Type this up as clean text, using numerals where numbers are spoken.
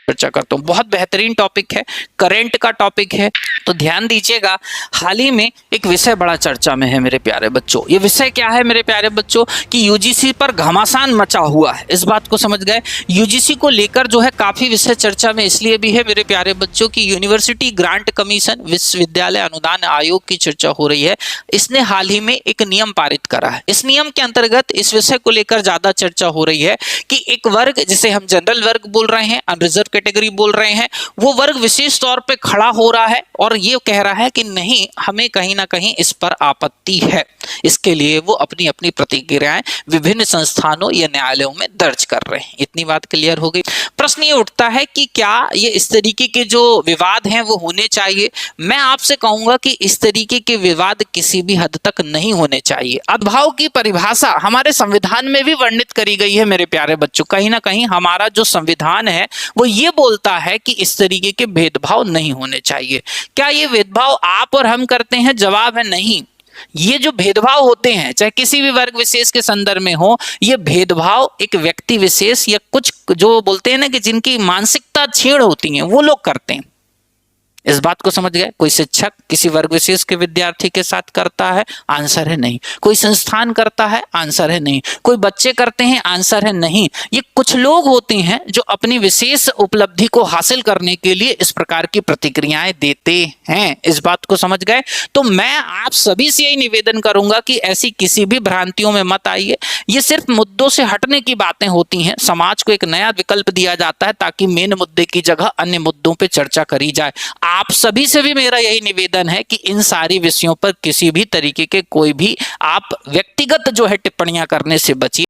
चर्चा करता हूँ। बहुत बेहतरीन टॉपिक है, करंट का टॉपिक है, तो ध्यान दीजिएगा। हाल ही में एक विषय बड़ा चर्चा में है मेरे प्यारे बच्चों। ये विषय क्या है मेरे प्यारे बच्चों कि यूजीसी पर घमासान मचा हुआ है। इस बात को समझ गए। यूजीसी को लेकर जो है काफी विषय चर्चा में इसलिए भी है मेरे प्यारे बच्चों की यूनिवर्सिटी ग्रांट कमीशन, विश्वविद्यालय अनुदान आयोग की चर्चा हो रही है। इसने हाल ही में एक नियम पारित करा है। इस नियम के अंतर्गत इस विषय को लेकर ज्यादा चर्चा हो रही है कि एक वर्ग, जिसे हम जनरल वर्ग बोल रहे हैं, अनरिजर्व कैटेगरी बोल रहे हैं, वो वर्ग विशेष तौर पे खड़ा हो रहा है और ये कह रहा है कि नहीं, हमें कहीं ना कहीं इस पर आपत्ति है। इसके लिए वो अपनी अपनी प्रतिक्रियाएं विभिन्न संस्थानों या न्यायालयों में दर्ज कर रहे हैं। इतनी बात क्लियर हो गई। प्रश्न ये उठता है कि क्या ये इस तरीके के जो विवाद हैं वो होने चाहिए? मैं आपसे कहूंगा कि इस तरीके के विवाद किसी भी हद तक नहीं होने चाहिए। अद्भाव की परिभाषा हमारे संविधान में भी वर्णित करी गई है मेरे प्यारे बच्चों। कहीं ना कहीं हमारा जो संविधान है वो ये बोलता है कि इस तरीके के भेदभाव नहीं होने चाहिए। क्या ये भेदभाव आप और हम करते हैं? जवाब है नहीं। ये जो भेदभाव होते हैं, चाहे किसी भी वर्ग विशेष के संदर्भ में हो, ये भेदभाव एक व्यक्ति विशेष या कुछ जो बोलते हैं ना कि जिनकी मानसिकता छेड़ होती है, वो लोग करते हैं। इस बात को समझ गए? कोई शिक्षक किसी वर्ग विशेष के विद्यार्थी के साथ करता है? आंसर है नहीं। कोई संस्थान करता है? आंसर है नहीं। कोई बच्चे करते हैं? आंसर है नहीं। ये कुछ लोग होते हैं जो अपनी विशेष उपलब्धि को हासिल करने के लिए इस प्रकार की प्रतिक्रियाएं देते हैं। इस बात को समझ गए? तो मैं आप सभी से यही निवेदन करूंगा कि ऐसी किसी भी भ्रांतियों में मत आइए। ये सिर्फ मुद्दों से हटने की बातें होती हैं। समाज को एक नया विकल्प दिया जाता है ताकि मेन मुद्दे की जगह अन्य मुद्दों पर चर्चा करी जाए। आप सभी से भी मेरा यही निवेदन है कि इन सारी विषयों पर किसी भी तरीके के कोई भी आप व्यक्तिगत जो है टिप्पणियां करने से बचिए।